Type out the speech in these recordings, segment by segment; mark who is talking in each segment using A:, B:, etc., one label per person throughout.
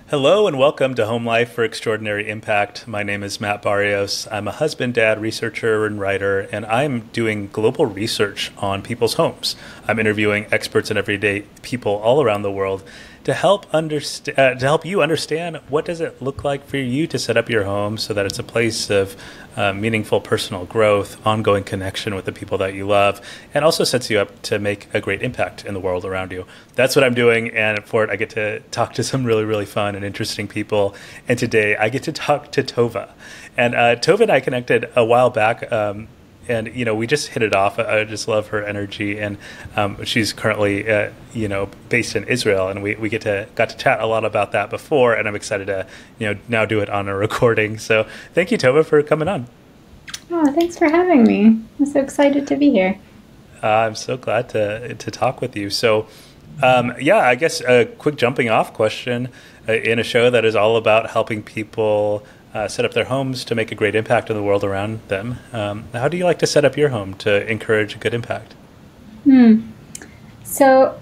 A: Hello and welcome to Home Life for Extraordinary Impact. My name is Matt Barrios. I'm a husband, dad, researcher, and writer, and I'm doing global research on people's homes. I'm interviewing experts and everyday people all around the world to help you understand what does it look like for you to set up your home so that it's a place of meaningful personal growth, ongoing connection with the people that you love, and also sets you up to make a great impact in the world around you. That's what I'm doing, and for it, I get to talk to some really, really fun and interesting people. And today, I get to talk to Tova. And Tova and I connected a while back, and we just hit it off. I just love her energy, and she's currently based in Israel, and we got to chat a lot about that before, and I'm excited to now do it on a recording. So thank you, Tova, for coming on.
B: Oh, thanks for having me. I'm so excited to be here.
A: I'm so glad to talk with you. So I guess a quick jumping off question in a show that is all about helping people set up their homes to make a great impact on the world around them. How do you like to set up your home to encourage a good impact?
B: So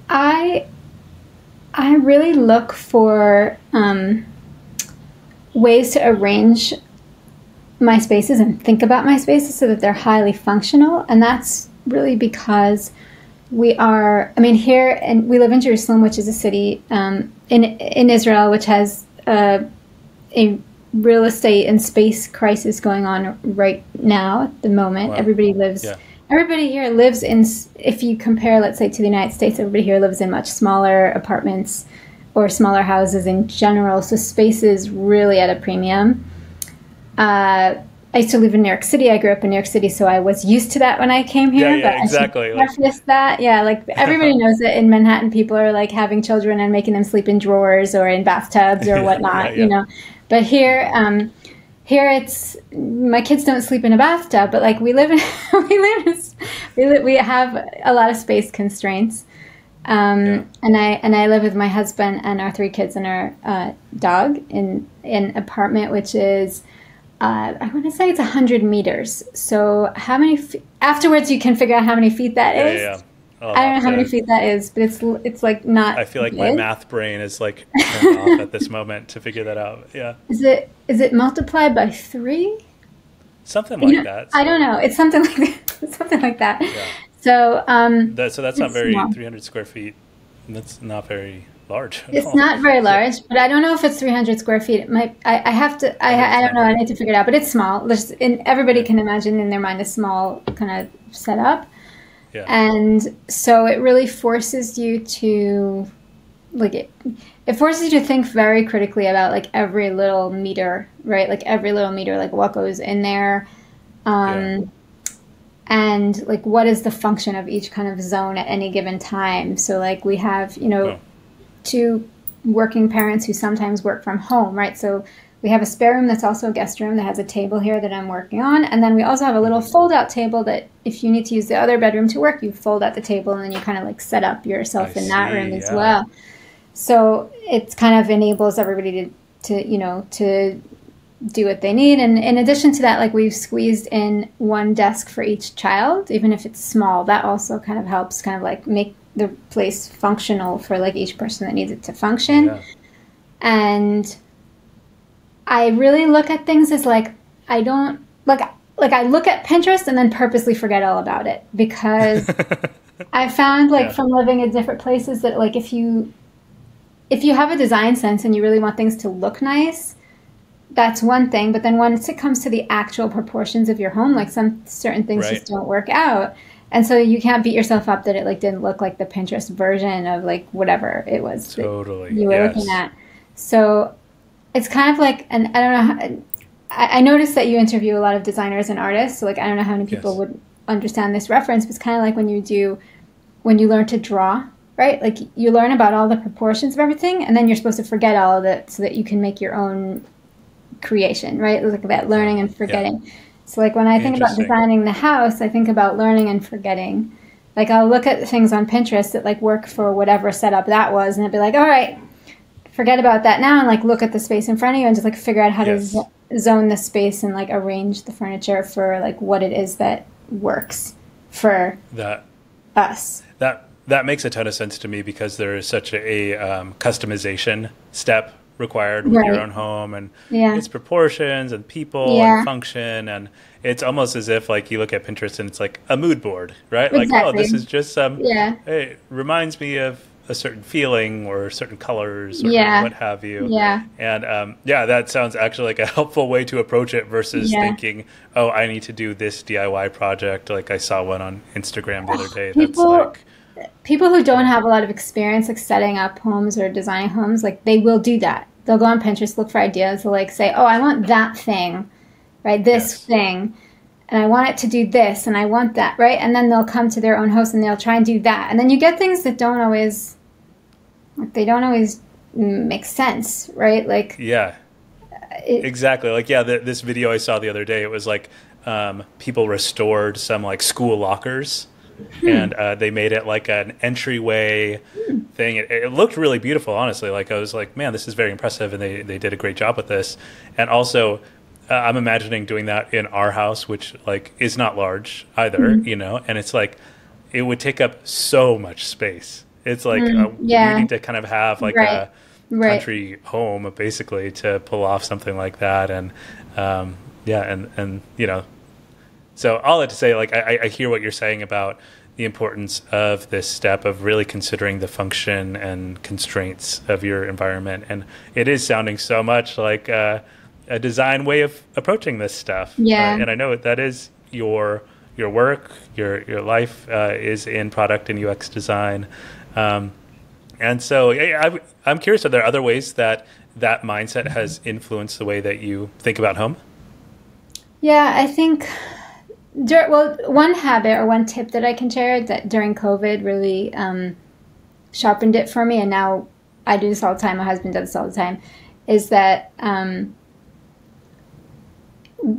B: I really look for ways to arrange my spaces and think about my spaces so that they're highly functional. And that's really because we live in Jerusalem, which is a city in Israel, which has a real estate and space crisis going on right now at the moment.
A: Wow.
B: Everybody here lives in, if you compare, let's say, to the United States, everybody here lives in much smaller apartments or smaller houses in general. So space is really at a premium. I used to live in New York City. I grew up in New York City, so I was used to that when I came here.
A: Yeah, exactly.
B: I should preface that. Yeah, like everybody knows that in Manhattan, people are like having children and making them sleep in drawers or in bathtubs or whatnot, But here, it's my kids don't sleep in a bathtub, but like we have a lot of space constraints. And I live with my husband and our 3 kids and our dog in an apartment, which is. I want to say it's 100 meters. So how many afterwards you can figure out how many feet that is.
A: Yeah.
B: I don't know how many feet that is, but it's like not.
A: I feel like my math brain is like turned off at this moment to figure that out. Yeah.
B: Is it multiplied by 3?
A: Something like that. So.
B: I don't know. It's something like that.
A: Yeah.
B: So
A: so that's not very small. 300 square feet. That's not very large.
B: It's not very large, but I don't know if it's 300 square feet. It might. I have to. I don't know. I need to figure it out. But it's small. Everybody can imagine in their mind a small kind of setup.
A: Yeah.
B: And so it really forces you to, it forces you to think very critically about like every little meter, right? Like every little meter, like what goes in there, and like what is the function of each kind of zone at any given time. So like we have, 2 working parents who sometimes work from home, right? So we have a spare room that's also a guest room that has a table here that I'm working on. And then we also have a little fold-out table that if you need to use the other bedroom to work, you fold out the table and then you kind of like set up yourself in that room as well. So it kind of enables everybody to do what they need. And in addition to that, like we've squeezed in 1 desk for each child, even if it's small. That also kind of helps kind of like make the place functional for like each person that needs it to function.
A: Yeah.
B: And I really look at things as like I don't like I look at Pinterest and then purposely forget all about it because I found from living in different places that like if you have a design sense and you really want things to look nice, that's one thing. But then once it comes to the actual proportions of your home, like some certain things just don't work out. And so you can't beat yourself up that it like didn't look like the Pinterest version of like whatever it was
A: totally
B: that you were looking at. So it's kind of like, and I don't know, I noticed that you interview a lot of designers and artists. So like, I don't know how many people would understand this reference, but it's kind of like when you learn to draw, right? Like you learn about all the proportions of everything and then you're supposed to forget all of it so that you can make your own creation, right? Like that learning and forgetting. Yeah. So like when I think about designing the house, I think about learning and forgetting. Like I'll look at things on Pinterest that like work for whatever setup that was and I'd be like, all right, forget about that now and like look at the space in front of you and just like figure out how to zone the space and like arrange the furniture for like what it is that works for
A: that
B: us.
A: that makes a ton of sense to me because there is such a customization step required with your
B: Right.
A: own home and
B: Yeah.
A: its proportions and people and
B: Yeah.
A: function. And it's almost as if like you look at Pinterest and it's like a mood board, right? Like, oh, this
B: Exactly.
A: is just some,
B: Yeah.
A: hey, it reminds me of a certain feeling or certain colors or
B: Yeah.
A: what have you.
B: Yeah.
A: And yeah, that sounds actually like a helpful way to approach it versus
B: Yeah.
A: thinking, oh, I need to do this DIY project. Like I saw one on Instagram the other day. That's
B: People
A: like,
B: people who don't
A: yeah,
B: have a lot of experience like setting up homes or designing homes, like they will do that. They'll go on Pinterest, look for ideas, they'll like say, "Oh, I want that thing, right? This
A: yes,
B: thing, and I want it to do this, and I want that, right?" And then they'll come to their own house and they'll try and do that, and then you get things that don't always, like, they don't always make sense, right? Like
A: yeah.
B: it.
A: Exactly. Like, yeah, this video I saw the other day, it was like people restored some like school lockers
B: Hmm,
A: and they made it like an entryway thing. It looked really beautiful, honestly. Like, I was like, man, this is very impressive. And they did a great job with this. And also, I'm imagining doing that in our house, which like is not large either,
B: hmm,
A: you know, and it's like, it would take up so much space. It's like you
B: yeah,
A: need to kind of have like
B: right,
A: a
B: right.
A: country home basically to pull off something like that. And yeah, and you know, so all that to say, like I hear what you're saying about the importance of this step of really considering the function and constraints of your environment. And it is sounding so much like a design way of approaching this stuff.
B: Yeah.
A: And I know that is your work, your life is in product and UX design. Um, and so I'm curious, are there other ways that that mindset has influenced the way that you think about home?
B: Yeah, I think, well, one habit or one tip that I can share that during COVID really sharpened it for me, and now I do this all the time, my husband does this all the time, is that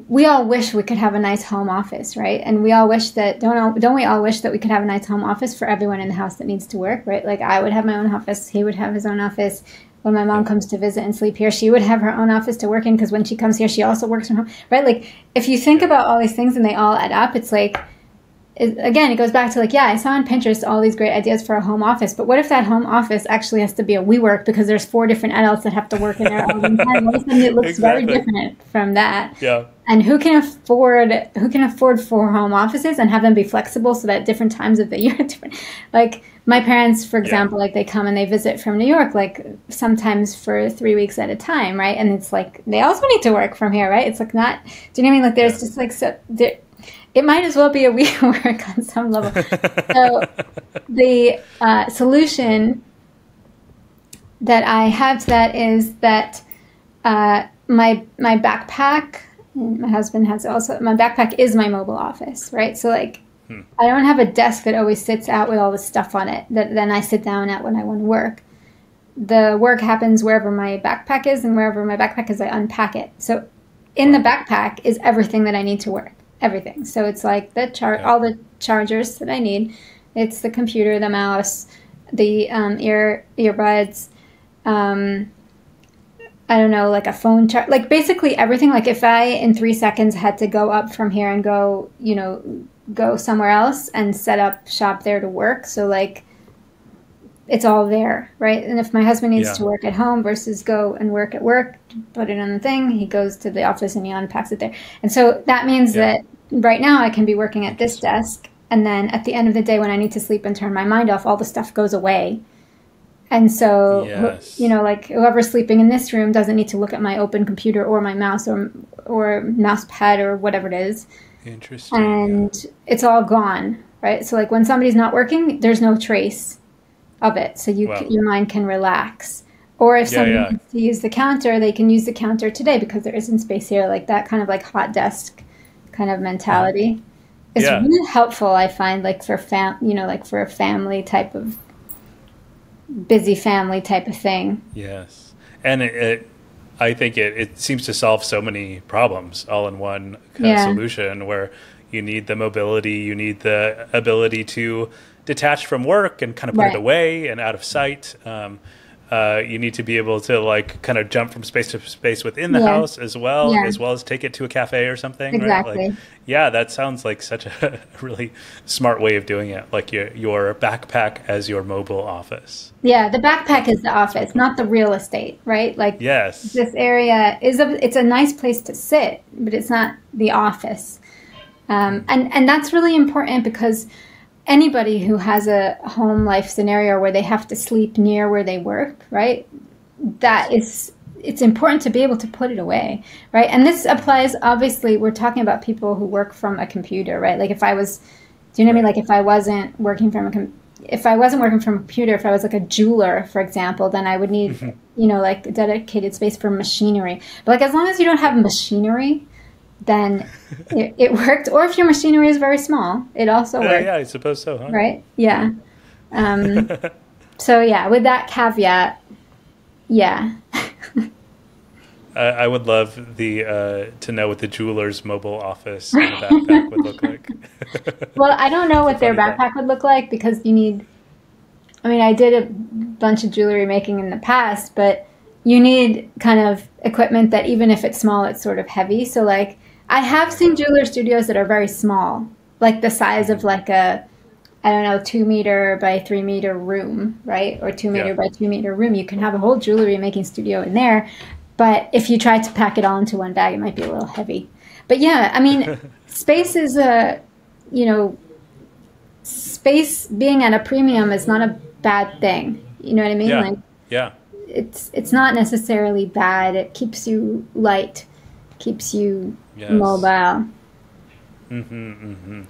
B: we all wish we could have a nice home office, right? And we all wish that, don't we all wish that we could have a nice home office for everyone in the house that needs to work, right? Like I would have my own office, he would have his own office. When my mom
A: Yeah.
B: comes to visit and sleep here, she would have her own office to work in because when she comes here, she also works from home, right? Like if you think
A: Yeah.
B: about all these things and they all add up, it's like, again, it goes back to like, yeah, I saw on Pinterest all these great ideas for a home office, but what if that home office actually has to be a WeWork because there's 4 different adults that have to work in there all the time? All of a sudden, it looks very
A: Exactly.
B: different from that.
A: Yeah.
B: And who can afford 4 home offices and have them be flexible so that different times of the year, different, like my parents, for
A: Yeah.
B: example, like they come and they visit from New York, like sometimes for 3 weeks at a time, right? And it's like they also need to work from here, right? It's like not, do you know what I mean? Like
A: Yeah.
B: there's just like so there, it might as well be a WeWork on some level. So the solution that I have to that is that my backpack, and my husband has also, my backpack is my mobile office, right? So like I don't have a desk that always sits out with all the stuff on it that then I sit down at when I want to work. The work happens wherever my backpack is, and wherever my backpack is, I unpack it. So in the backpack is everything that I need to work, everything. So it's like
A: Yeah.
B: all the chargers that I need. It's the computer, the mouse, the earbuds. I don't know, like a phone charge, like basically everything. Like if I in 3 seconds had to go up from here and go, go somewhere else and set up shop there to work. So like it's all there, right? And if my husband needs
A: Yeah.
B: to work at home versus go and work at work, put it on the thing, he goes to the office and he unpacks it there. And so that means
A: Yeah.
B: that right now I can be working at this
A: Interesting.
B: desk. And then at the end of the day, when I need to sleep and turn my mind off, all the stuff goes away. And so,
A: Yes.
B: like whoever's sleeping in this room doesn't need to look at my open computer or my mouse or mouse pad or whatever it is.
A: Interesting. Yeah.
B: And it's all gone, right? So like when somebody's not working, there's no trace of it. So
A: Wow.
B: your mind can relax. Or if
A: Yeah.
B: somebody
A: Yeah.
B: needs to use the counter, they can use the counter today because there isn't space here. Like that kind of like hot desk kind of
A: Uh-huh.
B: mentality. It's
A: Yeah.
B: really helpful, I find, like for like for a family type of busy family type of thing.
A: Yes. And I think it seems to solve so many problems all in one kind of
B: Yeah,
A: solution where you need the mobility, you need the ability to detach from work and kind of put it
B: right.
A: away and out of sight. You need to be able to like kind of jump from space to space within the
B: Yeah.
A: house
B: Yeah.
A: as well as take it to a cafe or something, right? Like,
B: Exactly.
A: yeah, that sounds like such a really smart way of doing it. Like your backpack as your mobile office.
B: Yeah, the backpack is the
A: That's really
B: office,
A: cool.
B: not the real estate, right? Like
A: Yes.
B: this area is it's a nice place to sit, but it's not the office. And that's really important because anybody who has a home life scenario where they have to sleep near where they work, right? That
A: Yes.
B: is, it's important to be able to put it away, right? And this applies, obviously, we're talking about people who work from a computer, right? Like if I was, do you know what I mean?
A: Right.
B: Like if I wasn't working from if I wasn't working from a computer, if I was like a jeweler, for example, then I would need, like dedicated space for machinery. But like as long as you don't have machinery, then it worked. Or if your machinery is very small, it also works,
A: Yeah, I suppose so, huh?
B: right? Yeah. Um, so yeah, with that caveat, yeah.
A: I would love the to know what the jeweler's mobile office in a backpack would look like.
B: Well, I don't know
A: It's a
B: what their
A: funny thought.
B: backpack would look like because you need, I mean, I did a bunch of jewelry making in the past, but you need kind of equipment that even if it's small, it's sort of heavy. So like I have seen jeweler studios that are very small, like the size of like a, I don't know, 2 meter by 3 meter room, right? Or 2 meter
A: Yeah.
B: by 2 meter room. You can have a whole jewelry making studio in there. But if you tried to pack it all into one bag, it might be a little heavy. But yeah, I mean, space is you know, space being at a premium is not a bad thing. You know what I mean?
A: Yeah.
B: Like
A: Yeah.
B: it's not necessarily bad. It keeps you light, keeps you
A: Yes.
B: mobile.
A: And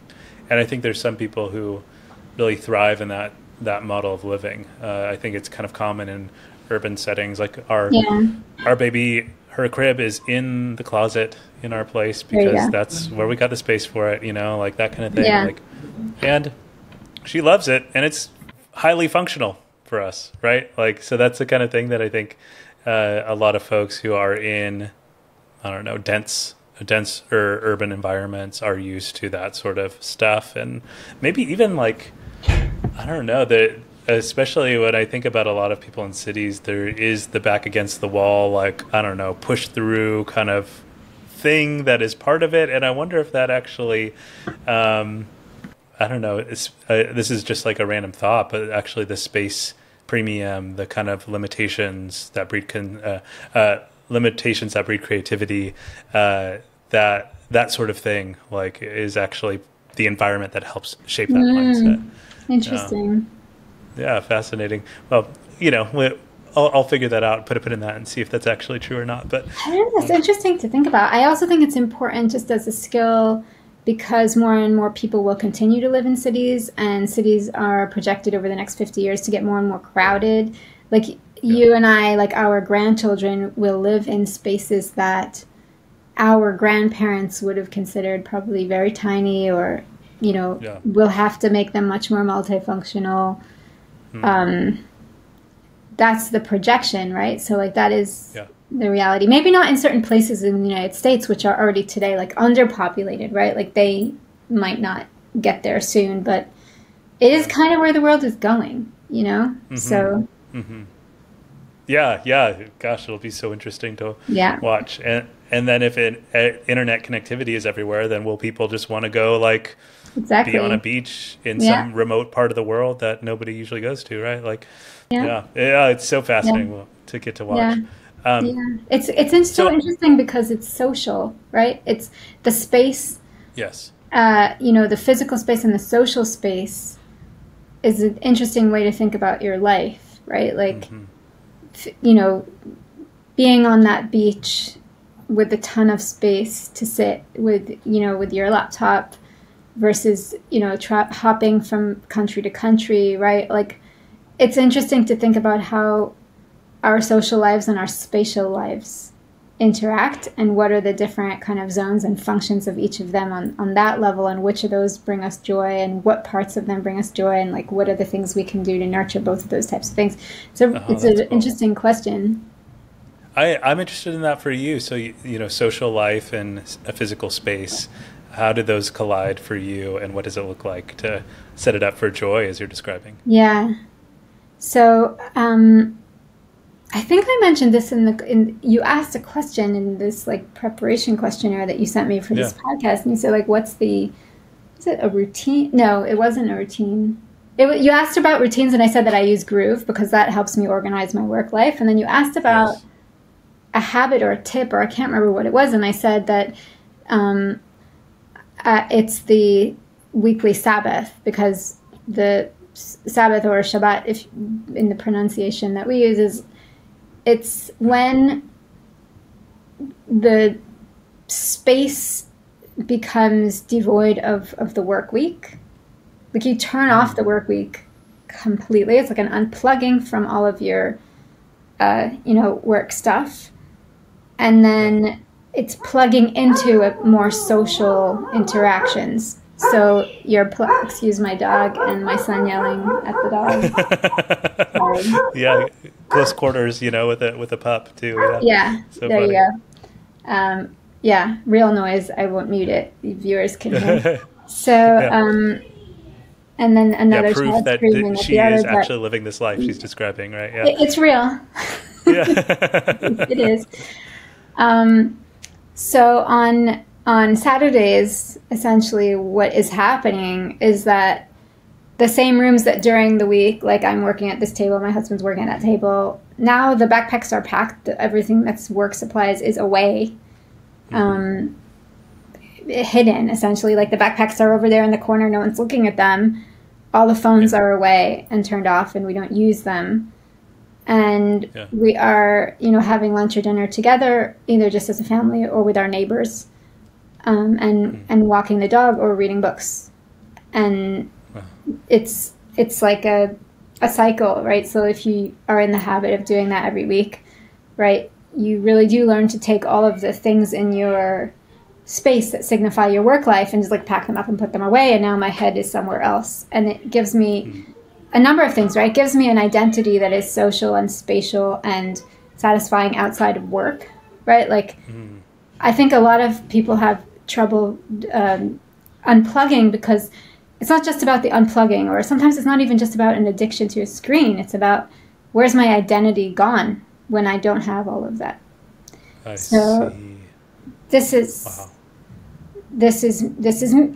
A: I think there's some people who really thrive in that model of living. I think it's kind of common in urban settings. Like
B: Yeah,
A: our baby, her crib is in the closet in our place
B: there you
A: because
B: go.
A: that's where we got the space for it. Like that kind of thing.
B: Yeah.
A: Like, and she loves it, and it's highly functional for us, right? Like, so that's the kind of thing that I think a lot of folks who are in, I don't know, dense or urban environments are used to that sort of stuff, and maybe even like, I don't know, that especially when I think about a lot of people in cities, there is the back against the wall, like, I don't know, push through kind of thing that is part of it, and I wonder if that actually. I don't know. This is just like a random thought, but actually, the space premium, the kind of limitations that breed creativity, that sort of thing, like, is actually the environment that helps shape that mindset.
B: Interesting.
A: Yeah, fascinating. Well, I'll figure that out, put a pin in that, and see if that's actually true or not. But
B: I don't know. It's interesting to think about. I also think it's important just as a skill because more and more people will continue to live in cities, and cities are projected over the next 50 years to get more and more crowded. Like
A: yeah,
B: you and I, like our grandchildren, will live in spaces that our grandparents would have considered probably very tiny or,
A: yeah,
B: we'll have to make them much more multifunctional. That's the projection, right? So like that is
A: yeah,
B: the reality. Maybe not in certain places in the United States, which are already today like underpopulated, right? Like they might not get there soon, but it is
A: yeah.
B: kind of where the world is going. So
A: Yeah. Gosh, it'll be so interesting to
B: yeah,
A: watch. And then if internet connectivity is everywhere, then will people just want to go like be on a
B: exactly.
A: beach in
B: Yeah,
A: some remote part of the world that nobody usually goes to, right? Like,
B: yeah,
A: yeah, it's so
B: yeah,
A: fascinating to get to
B: yeah.
A: watch. Um,
B: Yeah, it's so
A: so
B: interesting because it's social, right? It's the space,
A: yes,
B: the physical space and the social space is an interesting way to think about your life, right? Like, you know, being on that beach with a ton of space to sit with your laptop versus, hopping from country to country, right? Like, it's interesting to think about how our social lives and our spatial lives interact and what are the different kind of zones and functions of each of them on that level and which of those bring us joy and what parts of them bring us joy and like what are the things we can do to nurture both of those types of things. So
A: oh,
B: it's
A: that's
B: an
A: cool.
B: interesting question.
A: I'm interested in that for you. So, social life and a physical space, how do those collide for you, and what does it look like to set it up for joy as you're describing?
B: Yeah. So I think I mentioned this in you asked a question in this like preparation questionnaire that you sent me for this podcast, and you said like, is it a routine? No, it wasn't a routine. You asked about routines, and I said that I use Groove because that helps me organize my work life. And then you asked about a habit or a tip, or I can't remember what it was, and I said that it's the weekly Sabbath, because the Sabbath or Shabbat, if in the pronunciation that we use, it's when the space becomes devoid of the work week. Like you turn off the work week completely. It's like an unplugging from all of your, work stuff. And then it's plugging into more social interactions. So excuse my dog and my son yelling at the dog. Sorry.
A: Yeah, close quarters, with a pup too.
B: Yeah,
A: so
B: there
A: funny.
B: You go. Yeah, real noise. I won't mute it. The viewers can hear. So, and then another
A: proof
B: child
A: that
B: screaming at
A: she
B: the other,
A: is actually living this life she's describing, right? Yeah,
B: it's real.
A: Yeah,
B: It is. So on Saturdays, essentially what is happening is that the same rooms that during the week, like I'm working at this table, my husband's working at that table, now the backpacks are packed, everything that's work supplies is away, hidden, essentially. Like the backpacks are over there in the corner, no one's looking at them. All the phones are away and turned off, and we don't use them. And we are, having lunch or dinner together, either just as a family or with our neighbors, and walking the dog or reading books. And it's like a cycle, right? So if you are in the habit of doing that every week, right, you really do learn to take all of the things in your space that signify your work life and just like pack them up and put them away. And now my head is somewhere else. And it gives me a number of things, right? It gives me an identity that is social and spatial and satisfying outside of work, right? Like, I think a lot of people have trouble unplugging because it's not just about the unplugging, or sometimes it's not even just about an addiction to a screen. It's about where's my identity gone when I don't have all of that.
A: I see.
B: This is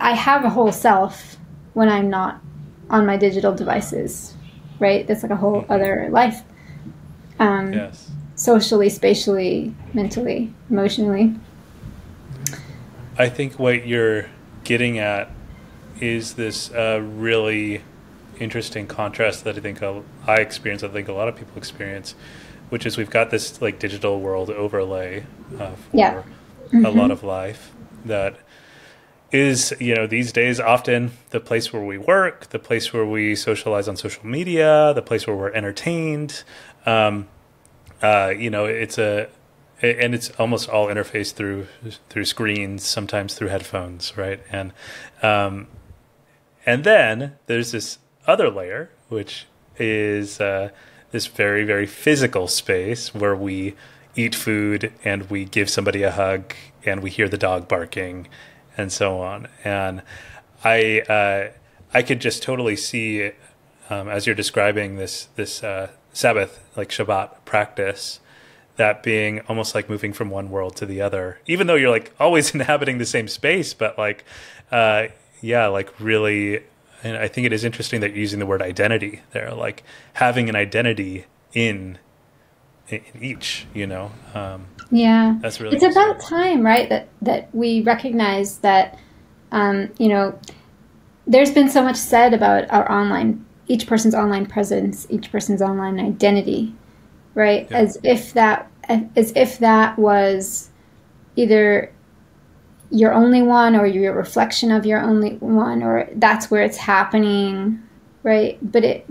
B: I have a whole self when I'm not on my digital devices, right? That's like a whole other life. Socially, spatially, mentally, emotionally.
A: I think what you're getting at is this really interesting contrast that I think I experience, I think a lot of people experience, which is we've got this like digital world overlay for a lot of life that is, these days often the place where we work, the place where we socialize on social media, the place where we're entertained. It's almost all interfaced through screens, sometimes through headphones, right? And then there's this other layer, which is this very, very physical space where we eat food and we give somebody a hug and we hear the dog barking and so on. And I could just totally see, as you're describing this Sabbath, like Shabbat practice, that being almost like moving from one world to the other, even though you're like always inhabiting the same space, but like, really, and I think it is interesting that you're using the word identity there, like having an identity in each, that's really
B: it's about time, right, that we recognize that there's been so much said about each person's online presence, each person's online identity, right? As if that was either your only one or your reflection of your only one, or that's where it's happening, right? But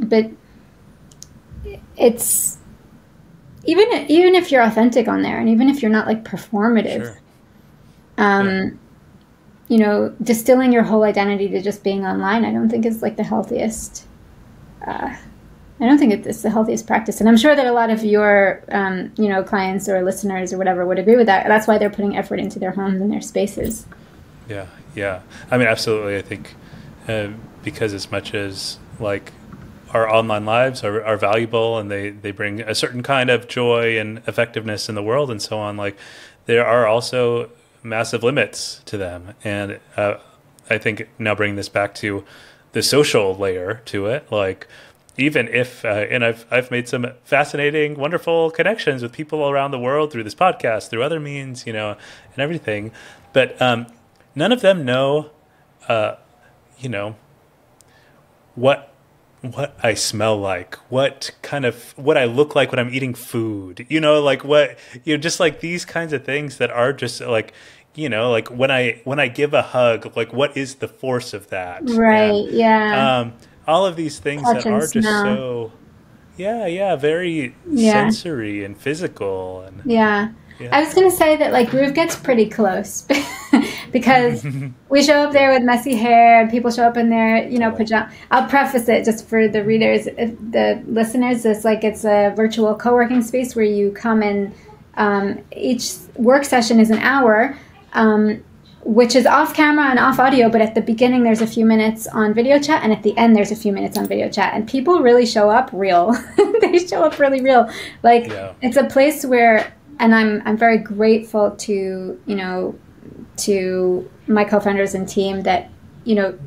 B: it's even if you're authentic on there, and even if you're not like performative, distilling your whole identity to just being online, I don't think is like the healthiest. I don't think it's the healthiest practice, and I'm sure that a lot of your, clients or listeners or whatever would agree with that. That's why they're putting effort into their homes and their spaces.
A: Yeah. I mean, absolutely. I think because as much as like our online lives are valuable, and they bring a certain kind of joy and effectiveness in the world and so on, like there are also massive limits to them. And I think now bringing this back to the social layer to it, like even if and I've made some fascinating, wonderful connections with people around the world through this podcast, through other means, you know, and everything, but none of them know, you know, what I smell like, what I look like when I'm eating food, you know, like what, you know, just like these kinds of things that are just like, you know, like when I give a hug, like what is the force of that?
B: Right.
A: And
B: Yeah.
A: all of these things
B: Touch
A: that
B: and
A: are just
B: smell.
A: so, yeah, very
B: Yeah.
A: sensory and physical. And
B: Yeah.
A: yeah.
B: I was going to say that like Groove gets pretty close because we show up there with messy hair and people show up in their, you know,
A: Totally.
B: pajama. I'll preface it just for the readers, the listeners. It's like it's a virtual co-working space where you come and each work session is an hour, which is off camera and off audio. But at the beginning, there's a few minutes on video chat, and at the end, there's a few minutes on video chat. And people really show up real. They show up really real. Like
A: Yeah.
B: it's a place where, and I'm very grateful to, you know, to my co-founders and team that, you know,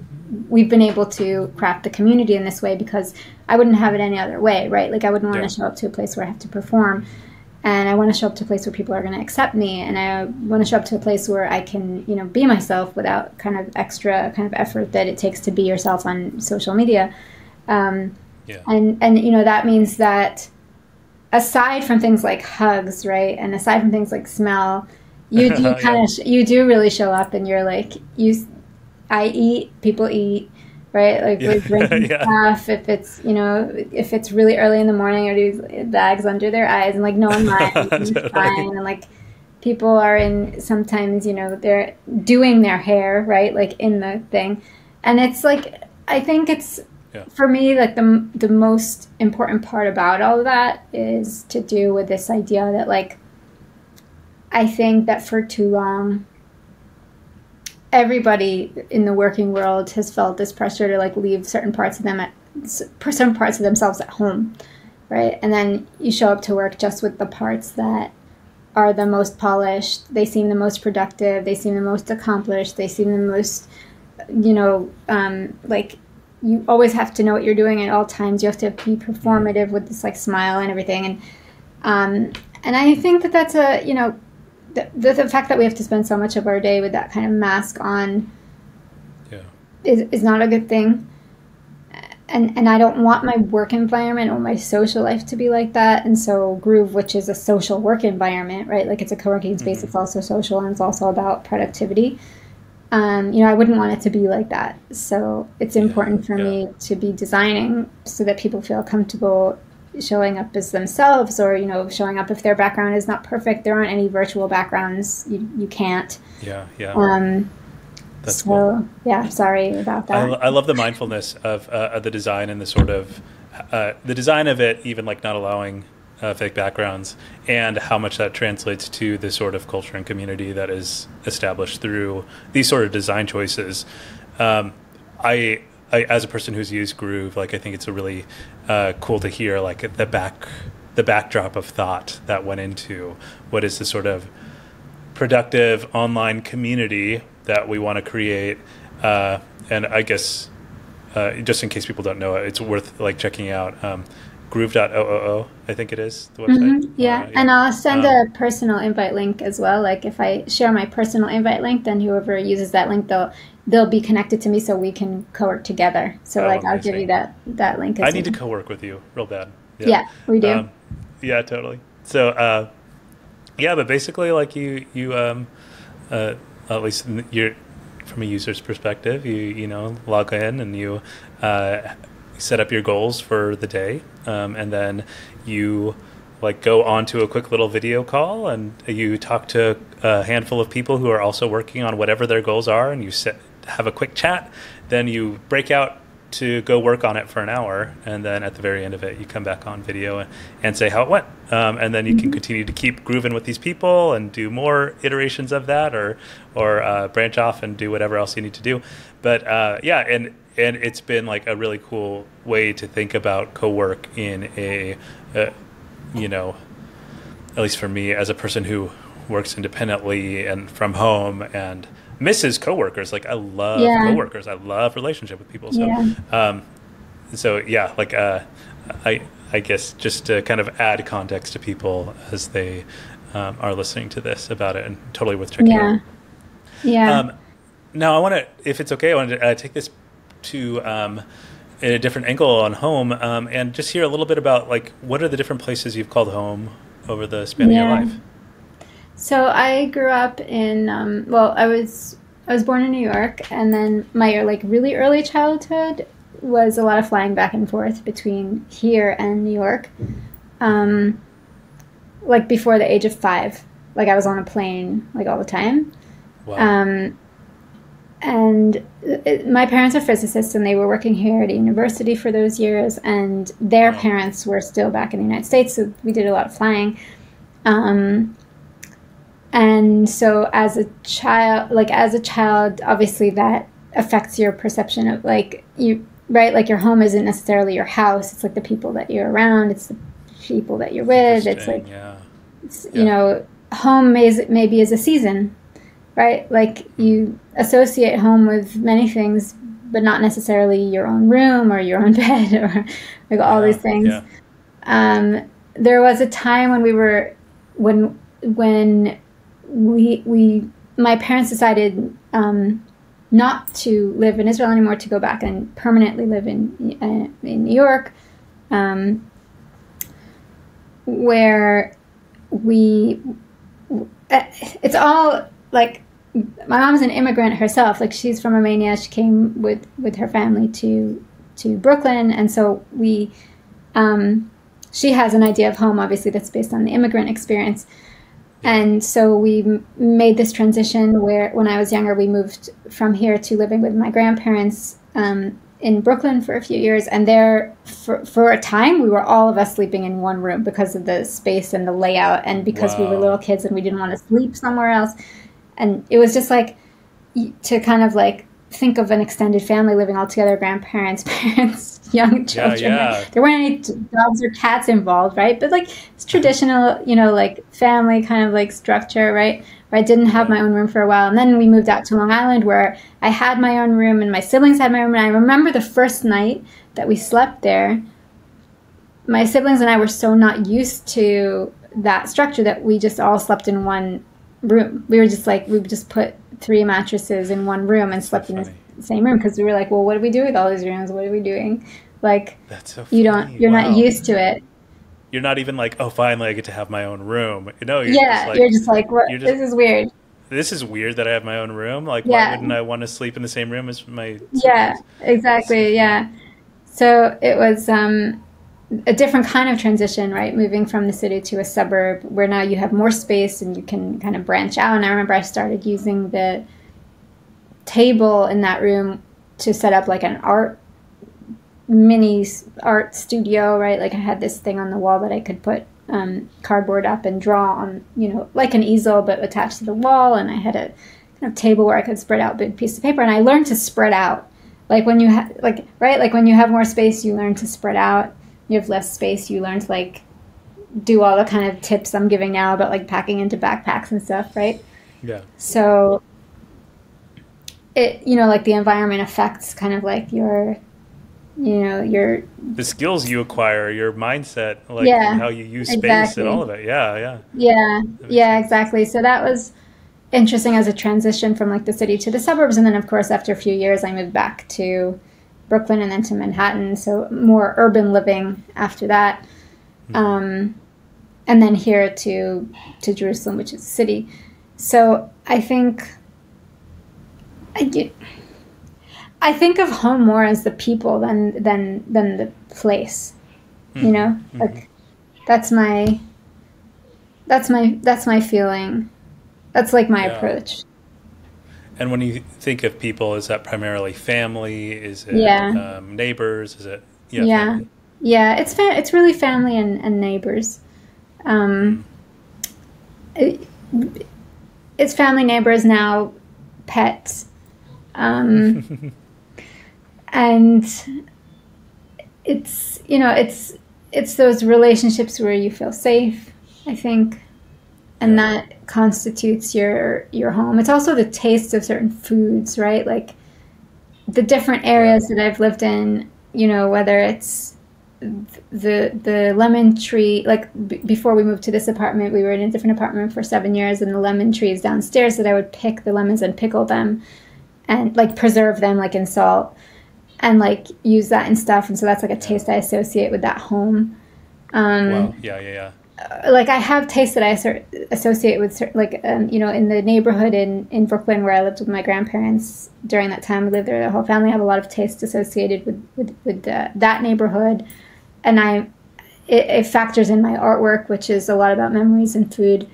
B: we've been able to craft the community in this way, because I wouldn't have it any other way, right? Like I wouldn't want
A: Yeah.
B: to show up to a place where I have to perform, and I want to show up to a place where people are going to accept me, and I want to show up to a place where I can, you know, be myself without kind of extra kind of effort that it takes to be yourself on social media.
A: Yeah.
B: And you know, that means that aside from things like hugs, right, and aside from things like smell, you do kind of you do really show up, and you're like, I eat, people eat, right? Like we're drinking
A: Yeah.
B: stuff. If it's, you know, if it's really early in the morning, or these bags under their eyes, and like no one minds, and it's
A: Totally.
B: fine. And like people are in, sometimes, you know, they're doing their hair, right, like in the thing, and it's like, I think it's,
A: Yeah.
B: for me, like the most important part about all of that is to do with this idea that, like, I think that for too long, everybody in the working world has felt this pressure to like leave certain parts of themselves at home, right? And then you show up to work just with the parts that are the most polished. They seem the most productive. They seem the most accomplished. They seem the most, you know, like you always have to know what you're doing at all times. You have to be performative with this like smile and everything. And I think that that's a, you know, the fact that we have to spend so much of our day with that kind of mask on is not a good thing. And I don't want my work environment or my social life to be like that. And so Groove, which is a social work environment, right? Like it's a co-working space. It's also social, and it's also about productivity. You know, I wouldn't want it to be like that. So it's important for me to be designing so that people feel comfortable showing up as themselves, or, you know, showing up if their background is not perfect. There aren't any virtual backgrounds. You can't.
A: Yeah. That's
B: so
A: cool.
B: Yeah, sorry about that.
A: I love the mindfulness of the design, and the sort of the design of it, even like not allowing fake backgrounds, and how much that translates to the sort of culture and community that is established through these sort of design choices. I as a person who's used Groove, like I think it's a really cool to hear like the backdrop of thought that went into what is the sort of productive online community that we want to create. And I guess just in case people don't know it, it's worth like checking out groove.oo, I think it is the website.
B: Yeah. And I'll send a personal invite link as well. Like if I share my personal invite link, then whoever uses that link, they'll be connected to me, so we can co-work together. So like I'll give you that link as well.
A: I need to co-work with you real bad.
B: Yeah, we do.
A: Yeah, totally. So yeah, but basically like you at least you're from a user's perspective, you know, log in and you set up your goals for the day, and then you like go onto a quick little video call, and you talk to a handful of people who are also working on whatever their goals are, and you have a quick chat. Then you break out to go work on it for an hour, and then at the very end of it, you come back on video and say how it went, and then you can continue to keep grooving with these people and do more iterations of that, or branch off and do whatever else you need to do. But and it's been like a really cool way to think about co-work in a at least for me as a person who works independently and from home and misses coworkers. Like I love coworkers. I love relationship with people. So I guess just to kind of add context to people as they are listening to this about it, and totally worth checking out.
B: Yeah.
A: Now I want to, if it's okay, I want to take this to a different angle on home, and just hear a little bit about like what are the different places you've called home over the span of your life.
B: So I grew up in I was born in New York, and then my like really early childhood was a lot of flying back and forth between here and New York. Like before the age of 5, like I was on a plane like all the time.
A: Wow.
B: And my parents are physicists, and they were working here at a university for those years, and their parents were still back in the United States, so we did a lot of flying. And so as a child, obviously that affects your perception of like you, right? Like your home isn't necessarily your house. It's like the people that you're around. It's the people that you're with. It's like, you know, home maybe is a season, right? Like you associate home with many things, but not necessarily your own room or your own bed or like all these things. There was a time when my parents decided not to live in Israel anymore, to go back and permanently live in New York, where it's all like my mom's an immigrant herself. Like she's from Romania. She came with her family to Brooklyn, and so she has an idea of home, obviously, that's based on the immigrant experience. And so we made this transition where when I was younger, we moved from here to living with my grandparents in Brooklyn for a few years. And there, for a time, we were all of us sleeping in one room because of the space and the layout, and because we were little kids and we didn't want to sleep somewhere else. And it was just like to kind of like think of an extended family living all together, grandparents, parents, young children. There weren't any dogs or cats involved, right? But like it's traditional, you know, like family kind of like structure, right? Where I didn't have my own room for a while. And then we moved out to Long Island where I had my own room and my siblings had my own room. And I remember the first night that we slept there, my siblings and I were so not used to that structure that we just all slept in one room. We would just put 3 mattresses in one room and slept in the same room because we were like, well, what do we do with all these rooms? What are we doing? Like,
A: that's so funny.
B: You're not used to it.
A: You're not even like, oh, finally I get to have my own room. No,
B: you're just like, what? This is weird.
A: This is weird that I have my own room. Like, why wouldn't I want to sleep in the same room as my siblings?
B: Yeah, exactly. Yeah. So it was a different kind of transition, right? Moving from the city to a suburb where now you have more space and you can kind of branch out. And I remember I started using the table in that room to set up like an mini art studio, right? Like I had this thing on the wall that I could put cardboard up and draw on, you know, like an easel, but attached to the wall. And I had a kind of table where I could spread out a big piece of paper. And I learned to spread out. Like when you have, like, right? Like when you have more space, you learn to spread out. You have less space, you learn to like do all the kind of tips I'm giving now about like packing into backpacks and stuff, right?
A: Yeah.
B: So it, you know, like the environment affects kind of like your
A: the skills you acquire, your mindset, like and how you use space and all of it.
B: Yeah, exactly. So that was interesting as a transition from like the city to the suburbs. And then of course after a few years I moved back to Brooklyn and then to Manhattan, so more urban living after that. And then here to Jerusalem, which is a city. So I think of home more as the people than the place. You know? Like that's my feeling. That's like my approach.
A: And when you think of people, is that primarily family? Is it
B: Yeah.
A: neighbors? Is it, yeah,
B: Yeah.
A: family?
B: Yeah. It's really family and neighbors.
A: Mm.
B: Um, it, it's family, neighbors, now pets. Um, and it's, it's those relationships where you feel safe, I think, and
A: Yeah.
B: that constitutes your home. It's also the taste of certain foods, right? Like the different
A: Yeah.
B: areas that I've lived in, whether it's the lemon tree, like before we moved to this apartment, we were in a different apartment for 7 years, and the lemon trees downstairs that I would pick the lemons and pickle them and like preserve them like in salt and like use that and stuff. And so that's like a
A: Yeah.
B: taste I associate with that home. Um,
A: Wow. Yeah. Yeah. Yeah.
B: like I have tastes that I associate with like in the neighborhood in Brooklyn where I lived with my grandparents during that time. We lived there, the whole family have a lot of tastes associated with that neighborhood, and it factors in my artwork, which is a lot about memories and food,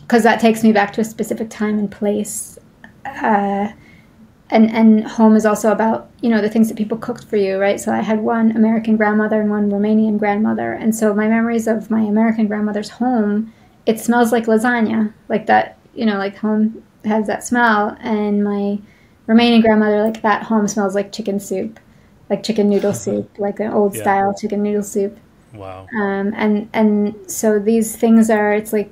B: because that takes me back to a specific time and place. And home is also about the things that people cooked for you, right? So I had one American grandmother and one Romanian grandmother, and so my memories of my American grandmother's home, it smells like lasagna, like that, like home has that smell, and my Romanian grandmother, like that home smells like chicken soup, like chicken noodle soup, like an old
A: Yeah.
B: style chicken noodle soup.
A: Wow.
B: And so these things are, it's like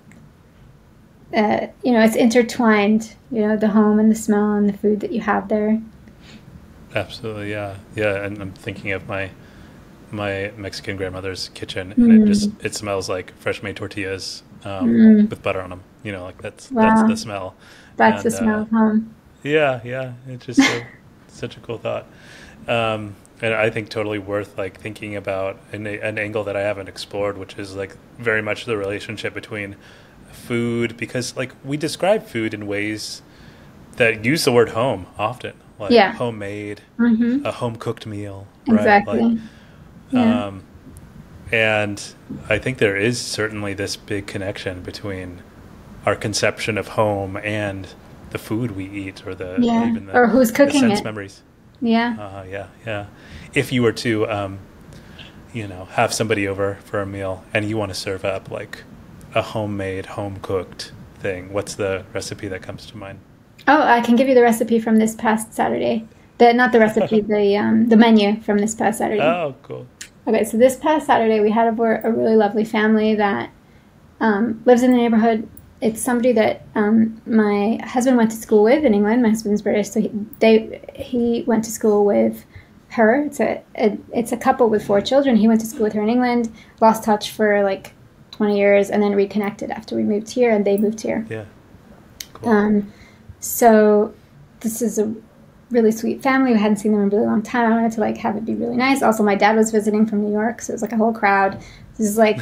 B: it's intertwined, the home and the smell and the food that you have there.
A: Absolutely. Yeah. Yeah. And I'm thinking of my Mexican grandmother's kitchen, and it smells like fresh made tortillas with butter on them. Like that's
B: Wow.
A: the smell.
B: That's the
A: And
B: smell of home.
A: yeah, yeah, it's just such a cool thought. And I think totally worth like thinking about an angle that I haven't explored, which is like very much the relationship between food, because like we describe food in ways that use the word home often, like
B: Yeah.
A: homemade,
B: Mm-hmm.
A: a home cooked meal, right? Like,
B: Exactly. Yeah.
A: and I think there is certainly this big connection between our conception of home and the food we eat, or
B: Yeah.
A: even
B: Or who's
A: the
B: cooking
A: sense
B: it.
A: memories.
B: Yeah.
A: Yeah, yeah. If you were to, have somebody over for a meal and you want to serve up like a homemade, home cooked thing, what's the recipe that comes to mind?
B: Oh, I can give you the recipe from this past Saturday. Not the recipe, the menu from this past Saturday.
A: Oh, cool.
B: Okay, so this past Saturday we had over a really lovely family that lives in the neighborhood. It's somebody that my husband went to school with in England. My husband's British, so he went to school with her. It's a couple with 4 children. He went to school with her in England, lost touch for like 20 years, and then reconnected after we moved here, and they moved here.
A: Yeah. Cool.
B: So this is a really sweet family. We hadn't seen them in a really long time. I wanted to like have it be really nice. Also, my dad was visiting from New York, so it was like a whole crowd. This is like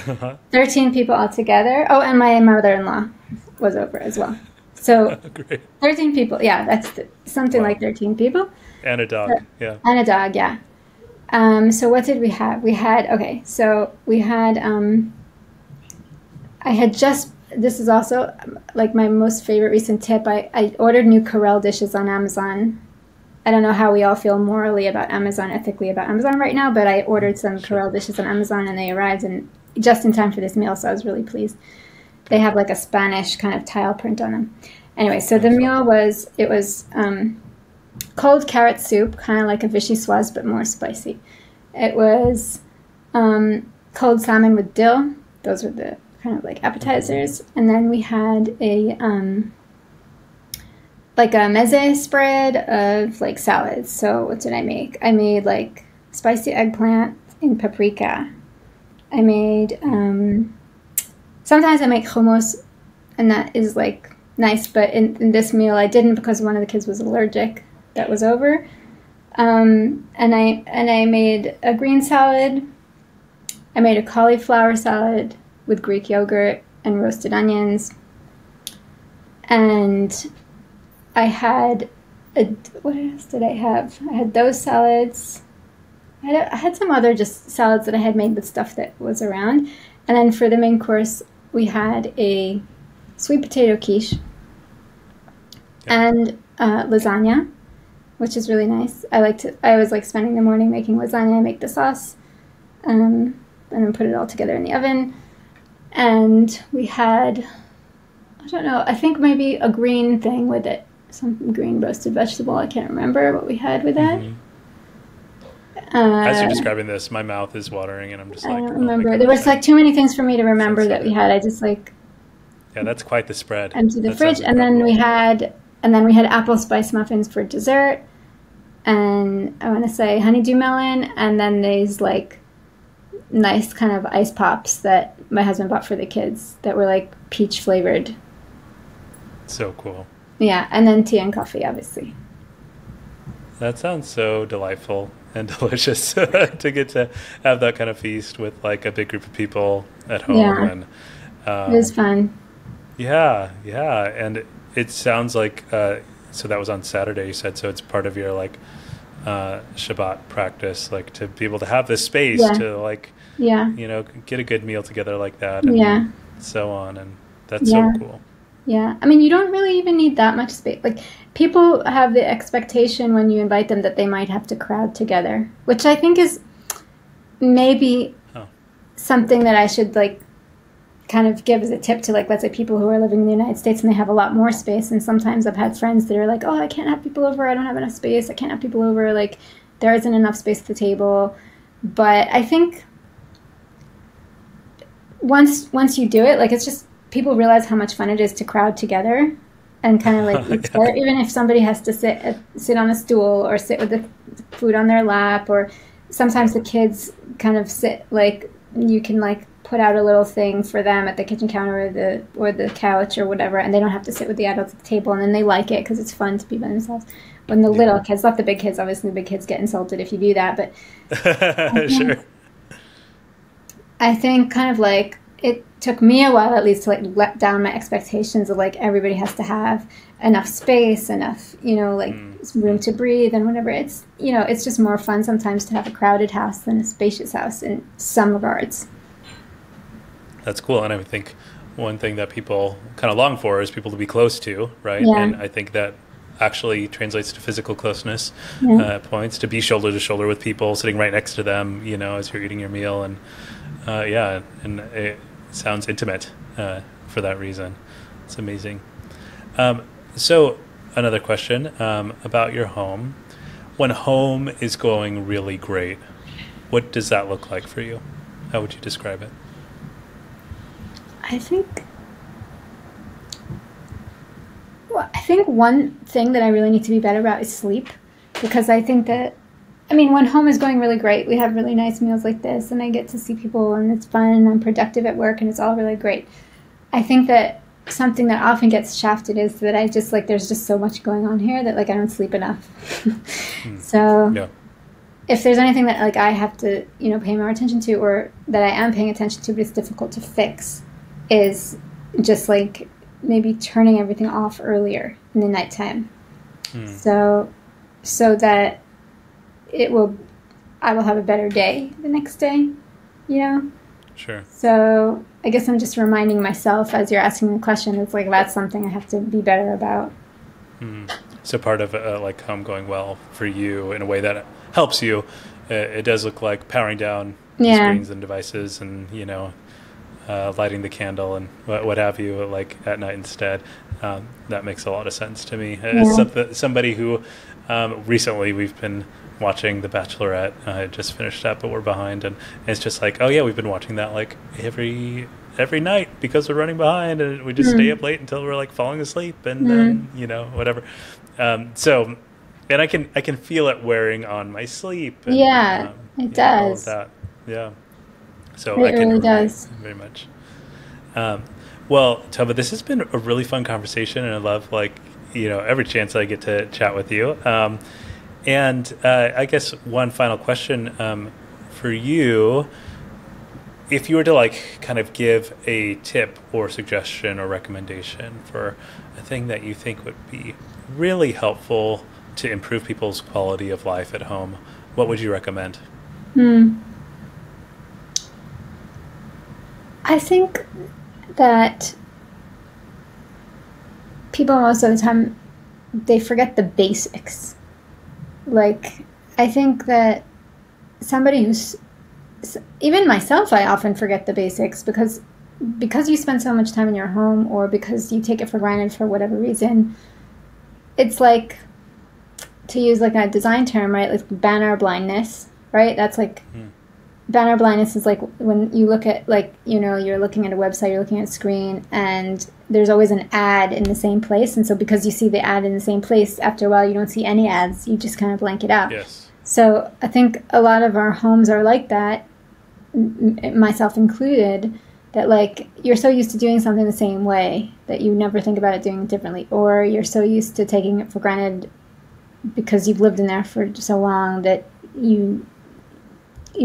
B: 13 people all together. Oh, and my mother-in-law was over as well. So
A: Great.
B: 13 people. Yeah, that's something
A: Wow.
B: like 13 people.
A: And a dog. Yeah.
B: And a dog, yeah. So what did we have? We had I had just, this is also like my most favorite recent tip. I ordered new Corelle dishes on Amazon. I don't know how we all feel morally about Amazon, ethically about Amazon right now, but I ordered some Corelle dishes on Amazon, and they arrived just in time for this meal, so I was really pleased. They have like a Spanish kind of tile print on them. Anyway, so the meal was cold carrot soup, kind of like a vichyssoise, but more spicy. It was cold salmon with dill. Those were the kind of like appetizers. And then we had a meze spread of like salads. So what did I make? I made like spicy eggplant and paprika. I made sometimes I make hummus, and that is like nice, but in this meal I didn't because one of the kids was allergic that was over. And I made a green salad. I made a cauliflower salad with Greek yogurt and roasted onions. And I had what else did I have? I had those salads. I had some other just salads that I had made with stuff that was around. And then for the main course, we had a sweet potato quiche.
A: Yeah.
B: and lasagna, which is really nice. I was like spending the morning making lasagna, make the sauce, and then put it all together in the oven. And we had, I don't know, I think maybe a green thing with it. Some green roasted vegetable. I can't remember what we had with that.
A: Mm-hmm. As you're describing this, my mouth is watering, and I'm just
B: I
A: like,
B: don't
A: oh my
B: remember. There
A: gosh.
B: was like too many things for me to remember
A: Sounds so
B: that we
A: good.
B: had. I just like
A: Yeah, that's quite the spread.
B: emptied the
A: That
B: fridge,
A: sounds incredible.
B: and then we had apple spice muffins for dessert, and I want to say honeydew melon, and then these like nice kind of ice pops that my husband bought for the kids that were like peach flavored.
A: So cool.
B: Yeah, and then tea and coffee, obviously.
A: That sounds so delightful and delicious to get to have that kind of feast with like a big group of people at home.
B: Yeah,
A: And
B: it was fun.
A: yeah, yeah. And it sounds like, so that was on Saturday, you said, so it's part of your like Shabbat practice, like to be able to have this space
B: Yeah,
A: to like,
B: yeah,
A: get a good meal together like that and
B: yeah,
A: so on. And that's so
B: yeah.
A: cool.
B: Yeah, I mean, you don't really even need that much space. Like, people have the expectation when you invite them that they might have to crowd together, which I think is maybe
A: Oh,
B: something that I should, like, kind of give as a tip to, like, let's say people who are living in the United States and they have a lot more space. And sometimes I've had friends that are like, oh, I can't have people over. I don't have enough space. I can't have people over. Like, there isn't enough space at the table. But I think once you do it, like, it's just people realize how much fun it is to crowd together and kind of like eat
A: yeah.
B: together, even if somebody has to sit on a stool or sit with the food on their lap, or sometimes the kids kind of sit, like, you can like put out a little thing for them at the kitchen counter or the couch or whatever, and they don't have to sit with the adults at the table, and then they like it because it's fun to be by themselves. When the
A: Yeah.
B: little kids, not the big kids, obviously the big kids get insulted if you do that, but
A: Sure.
B: I think kind of like it took me a while at least to like let down my expectations of like everybody has to have enough space, enough, like room to breathe and whatever. It's just more fun sometimes to have a crowded house than a spacious house in some regards.
A: That's cool. And I would think one thing that people kind of long for is people to be close to, right?
B: Yeah.
A: And I think that actually translates to physical closeness
B: Yeah.
A: points, to be shoulder to shoulder with people, sitting right next to them, as you're eating your meal. And yeah, and it sounds intimate for that reason. It's amazing. So another question about your home. When home is going really great, what does that look like for you? How would you describe it?
B: I think I think one thing that I really need to be better about is sleep, because I think that, I mean, when home is going really great, we have really nice meals like this, and I get to see people, and it's fun, and I'm productive at work, and it's all really great. I think that something that often gets shafted is that I just, like, there's just so much going on here that, like, I don't sleep enough. So
A: Yeah.
B: if there's anything that, like, I have to, pay more attention to, or that I am paying attention to but it's difficult to fix, is just, like, maybe turning everything off earlier in the nighttime. So that I will have a better day the next day,
A: Sure.
B: So I guess I'm just reminding myself as you're asking the question, it's like that's something I have to be better about.
A: So part of like home going well for you in a way that helps you, it does look like powering down the screens and devices, and lighting the candle and what have you, like at night instead. That makes a lot of sense to me. As somebody who recently we've been watching The Bachelorette. I just finished up, but we're behind, and it's just like, oh yeah, we've been watching that like every night because we're running behind, and we just stay up late until we're like falling asleep, and then whatever. So, and I can feel it wearing on my sleep. And,
B: It does.
A: All of that. Yeah. So
B: It
A: I can
B: really
A: relate
B: does.
A: very much. Well, Tova, this has been a really fun conversation, and I love every chance I get to chat with you. And I guess one final question for you: if you were to kind of give a tip or suggestion or recommendation for a thing that you think would be really helpful to improve people's quality of life at home, what would you recommend?
B: I think that people most of the time they forget the basics. Like, I think that somebody who's, even myself, I often forget the basics because you spend so much time in your home, or because you take it for granted for whatever reason. It's like, to use like a design term, right? Like banner blindness, right? That's like, banner blindness is like when you look at, like, you know, you're looking at a website, you're looking at a screen, and there's always an ad in the same place. And so because you see the ad in the same place, after a while you don't see any ads. You just kind of blank it out.
A: Yes.
B: So I think a lot of our homes are like that, myself included, that like you're so used to doing something the same way that you never think about it doing it differently, or you're so used to taking it for granted because you've lived in there for so long that you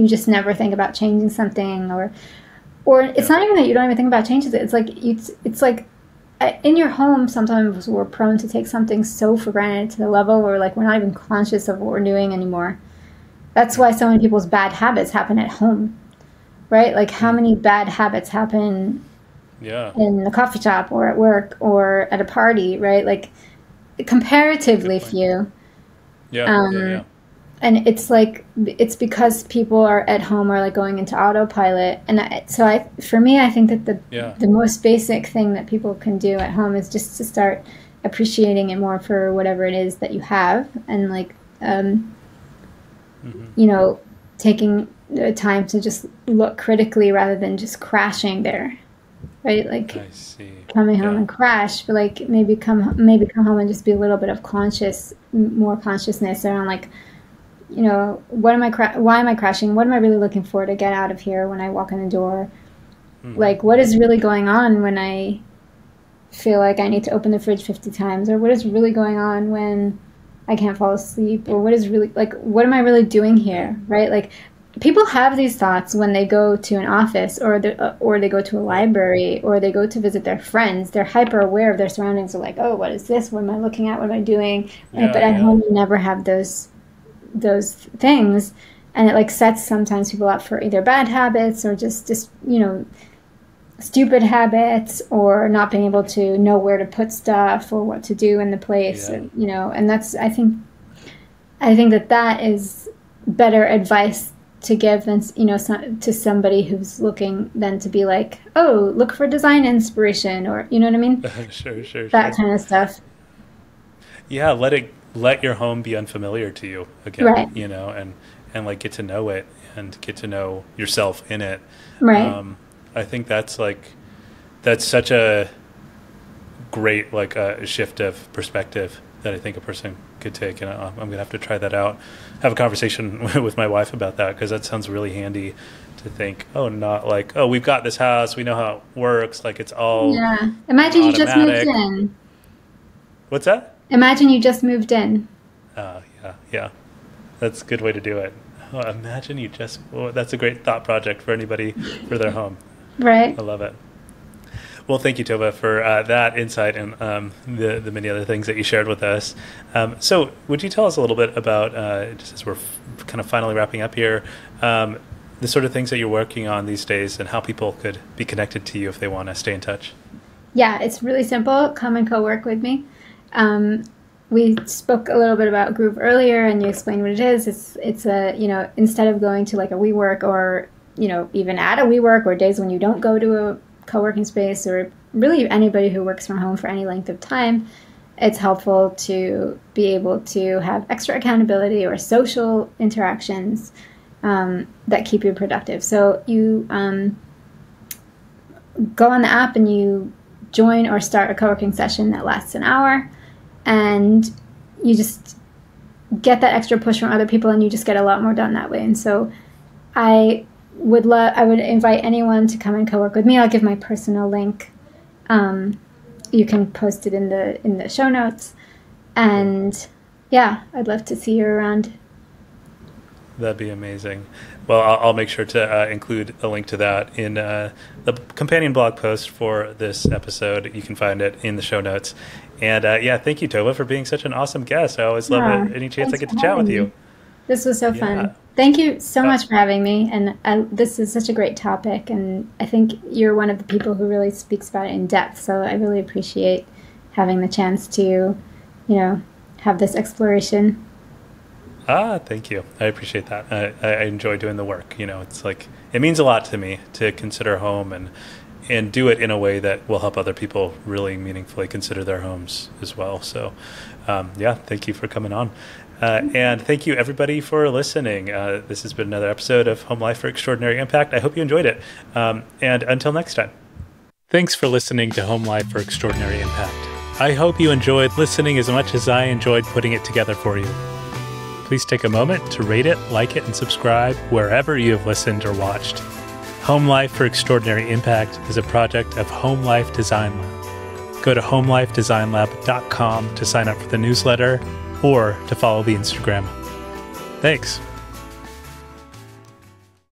B: just never think about changing something, or it's not even that you don't even think about changes. It's like in your home sometimes we're prone to take something so for granted to the level where like we're not even conscious of what we're doing anymore. That's why so many people's bad habits happen at home, right? Like how many bad habits happen in the coffee shop or at work or at a party, right? Like comparatively few. And it's like, it's because people are at home or like going into autopilot. And for me, I think that the most basic thing that people can do at home is just to start appreciating it more for whatever it is that you have. And like, you know, taking the time to just look critically rather than just crashing there, right? Like coming home and crash, but like maybe come home and just be a little bit of more consciousness around like, you know, why am I crashing? What am I really looking for to get out of here when I walk in the door? Like, what is really going on when I feel like I need to open the fridge 50 times? Or what is really going on when I can't fall asleep? Or what is really, like, what am I really doing here, right? Like, people have these thoughts when they go to an office or they go to a library or they go to visit their friends. They're hyper aware of their surroundings. They're like, oh, what is this? What am I looking at? What am I doing? But at home, you never have those things, and it like sets sometimes people up for either bad habits or just you know, stupid habits, or not being able to know where to put stuff or what to do in the place. And, you know, and that's I think that is better advice to give than, you know, to somebody who's looking than to be like, oh, look for design inspiration, or, you know what I mean?
A: Sure.
B: That kind of stuff.
A: Yeah, let your home be unfamiliar to you again, right. You know, and like get to know it and get to know yourself in it.
B: Right.
A: I think that's such a great, like a shift of perspective that I think a person could take. And I'm going to have to try that out, have a conversation with my wife about that, because that sounds really handy to think, oh, not like, oh, we've got this house, we know how it works. Like it's all
B: Imagine
A: automatic.
B: You just moved in.
A: What's that?
B: Imagine you just moved in.
A: Yeah. That's a good way to do it. Oh, imagine you just... Oh, that's a great thought project for anybody for their home.
B: Right.
A: I love it. Well, thank you, Tova, for that insight and the many other things that you shared with us. So would you tell us a little bit about, just as we're kind of finally wrapping up here, the sort of things that you're working on these days and how people could be connected to you if they want to stay in touch?
B: Yeah, it's really simple. Come and co-work with me. We spoke a little bit about Groove earlier, and you explained what it is. It's a, you know, instead of going to like a WeWork, or, you know, even at a WeWork, or days when you don't go to a co-working space, or really anybody who works from home for any length of time, it's helpful to be able to have extra accountability or social interactions that keep you productive. So you go on the app and you join or start a co-working session that lasts an hour, and you just get that extra push from other people, and you just get a lot more done that way. And so I would invite anyone to come and co-work with me. I'll give my personal link. You can post it in the show notes, and yeah, I'd love to see you around.
A: That'd be amazing. Well, I'll make sure to include a link to that in the companion blog post for this episode. You can find it in the show notes. And thank you, Tova, for being such an awesome guest. I always love any chance I get to chat with you.
B: This was so fun. Thank you so much for having me. And this is such a great topic. And I think you're one of the people who really speaks about it in depth. So I really appreciate having the chance to have this exploration.
A: Thank you. I appreciate that. I enjoy doing the work. It's like, it means a lot to me to consider home and do it in a way that will help other people really meaningfully consider their homes as well. So, thank you for coming on. And thank you, everybody, for listening. This has been another episode of Home Life for Extraordinary Impact. I hope you enjoyed it. And until next time. Thanks for listening to Home Life for Extraordinary Impact. I hope you enjoyed listening as much as I enjoyed putting it together for you. Please take a moment to rate it, like it, and subscribe wherever you have listened or watched. Home Life for Extraordinary Impact is a project of Homelife Design Lab. Go to homelifedesignlab.com to sign up for the newsletter or to follow the Instagram. Thanks.